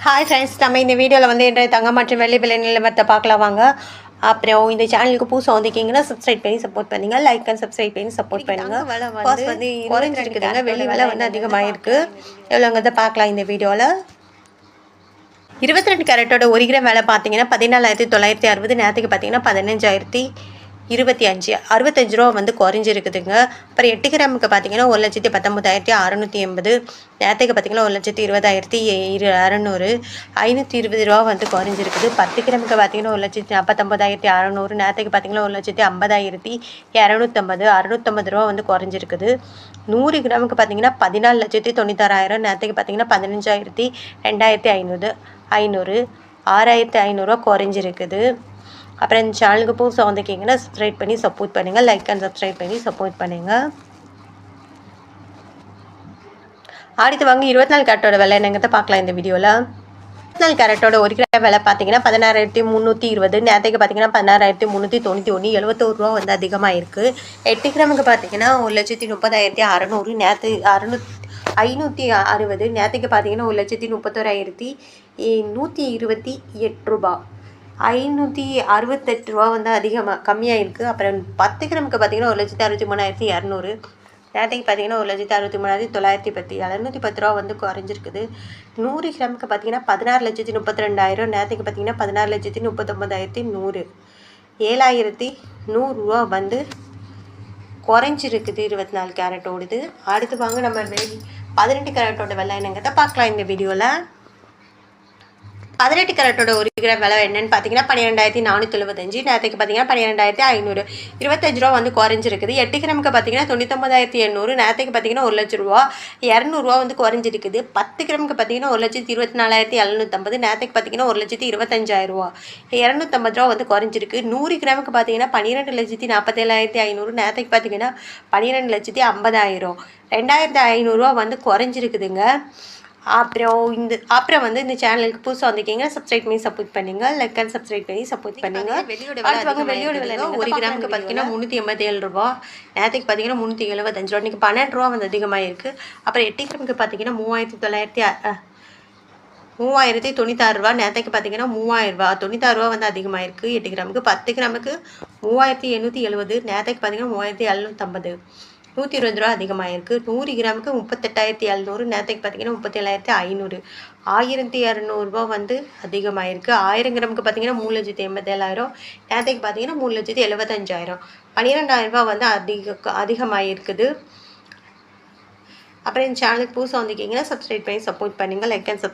Hi friends, நம்ம இந்த வீடியோவில் வந்து இன்றைய தங்கம் மற்றும் வெள்ளி விலை நிலவரத்தை பார்க்கலாம் வாங்க. அப்புறம் இந்த சேனலுக்கு புதுசாக வந்திருக்கீங்கன்னா சப்ஸ்கிரைப் பண்ணி சப்போர்ட் பண்ணுங்க, லைக் அண்ட் சப்ஸ்கிரைப் பண்ணி சப்போர்ட் பண்ணுங்க. காசு வந்து குறைஞ்சிருக்குதுங்க, வெள்ளி விலை வந்து அதிகமாகிருக்கு. எவ்வளோங்கிறத பார்க்கலாம் இந்த வீடியோவில். 22 கேரட்டோட 1 கிராம் விலை பார்த்தீங்கன்னா 14,960. நேரத்துக்கு பார்த்தீங்கன்னா 15,025 65 ரூபா வந்து குறைஞ்சிருக்குதுங்க. அப்புறம் 8 கிராமுக்கு பார்த்தீங்கன்னா 1,19,680. நேரத்துக்கு பார்த்தீங்கன்னா 1,20,600 520 ரூபா வந்து குறைஞ்சிருக்குது. 10 கிராமுக்கு பார்த்தீங்கன்னா 1,49,600. நேரத்துக்கு பார்த்தீங்கன்னா 1,50,250 650 ரூபா வந்து குறைஞ்சிருக்குது. 100 கிராமுக்கு பார்த்தீங்கன்னா 14,96,000. நேரத்துக்கு பார்த்தீங்கன்னா 15,2,500 6,500 ரூபா குறைஞ்சிருக்குது. அப்புறம் இந்த சேனலுக்கு புதுசாக வந்திருக்கீங்கன்னா சப்ஸ்கிரைப் பண்ணி சப்போர்ட் பண்ணுங்கள், லைக் அண்ட் சப்ஸ்கிரைப் பண்ணி சப்போர்ட் பண்ணுங்கள். அடுத்து வாங்க 24 கேரட்டோட விலை என்னங்கிறத பார்க்கலாம் இந்த வீடியோவில். 24 கேரட்டோட 1 கிராம் விலை பார்த்தீங்கன்னா 16,320. நேரத்துக்கு பார்த்தீங்கன்னா 16,391 71 ரூபா வந்து அதிகமாக இருக்குது. 8 கிராமுக்கு பார்த்தீங்கன்னா 1,30,600. நேரத்து 560. நேரத்துக்கு பார்த்தீங்கன்னா 1,31,128 ரூபா 568 ரூபா வந்து அதிகமாக கம்மியாக இருக்குது. அப்புறம் 10 கிராமுக்கு பார்த்தீங்கன்னா 1,63,200. நேரத்துக்கு பார்த்தீங்கன்னா 1,63,910 710 ரூபா வந்து குறைஞ்சிருக்குது. 100 கிராமுக்கு பார்த்தீங்கன்னா 16,32,000. நேரத்துக்கு பார்த்தீங்கன்னா 16,39,100 7,100 ரூபா வந்து குறைஞ்சிருக்குது 24 கேரட்டோடுது. அடுத்து வாங்க நம்ம 18 கேரட்டோட விலை என்னங்கிறத பார்க்கலாம் இந்த வீடியோவில். 18 கேரட்டோட 1 கிராம் விலை என்னன்னு பார்த்தீங்கன்னா 12,475. நேரத்துக்கு பார்த்தீங்கன்னா 12,500 25 ரூபா வந்து குறைஞ்சிருக்குது. 8 கிராமுக்கு பார்த்தீங்கன்னா 99,800. நேரத்துக்கு பார்த்தீங்கன்னா 1,00,000 ரூபா 200 ரூபா வந்து குறைஞ்சிருக்குது. 10 கிராமுக்கு பார்த்தீங்கன்னா 1,24,750. நேரத்துக்கு பார்த்தீங்கன்னா 1,25,000 ரூபா 250 ரூபா வந்து குறைஞ்சிருக்கு. 100 கிராமுக்கு பார்த்தீங்கன்னா 12,47,500. நேரத்துக்கு பார்த்தீங்கன்னா 12,50,000 2,500 ரூபா வந்து குறைஞ்சிருக்குதுங்க. அப்புறம் வந்து இந்த சேனலுக்கு புதுசாக வந்திருக்கீங்க, சப்ஸ்கிரைப் பண்ணி சப்போர்ட் பண்ணுங்க, லைக் அண்ட் சப்ஸ்கிரைப் பண்ணி சப்போர்ட் பண்ணுங்க. வெள்ளியோட விலை 1 கிராமுக்கு பார்த்தீங்கன்னா 387 ரூபா. நேரத்துக்கு பார்த்தீங்கன்னா 375 ரூபா. இன்றைக்கி 12 ரூபா வந்து அதிகமாக இருக்குது. அப்புறம் 8 கிராமுக்கு பார்த்தீங்கன்னா 3,96 ரூபா. நேரத்துக்கு பார்த்தீங்கன்னா 3,000 ரூபா 96 ரூபா வந்து அதிகமாக இருக்குது 8 கிராமுக்கு. 10 கிராமுக்கு 3,870. நேரத்துக்கு பார்த்தீங்கன்னா 3,750 120 ரூபா அதிகமாக இருக்குது. 100 கிராமுக்கு 38,700. நேரத்துக்கு பார்த்தீங்கன்னா 37,500 1,200 ரூபா வந்து அதிகமாக இருக்குது. 1000 கிராமுக்கு பார்த்தீங்கன்னா 3,87,000. நேரத்துக்கு பார்த்தீங்கன்னா 3,75,000 12,000 ரூபா வந்து அதிகமாக இருக்குது. அப்புறம் இந்த சேனலுக்கு புதுசாக வந்திருக்கீங்கன்னா சப்ஸ்கிரைப் பண்ணி சப்போர்ட் பண்ணுங்கள், லைக் அண்ட் சப்ஸ்கிரைப்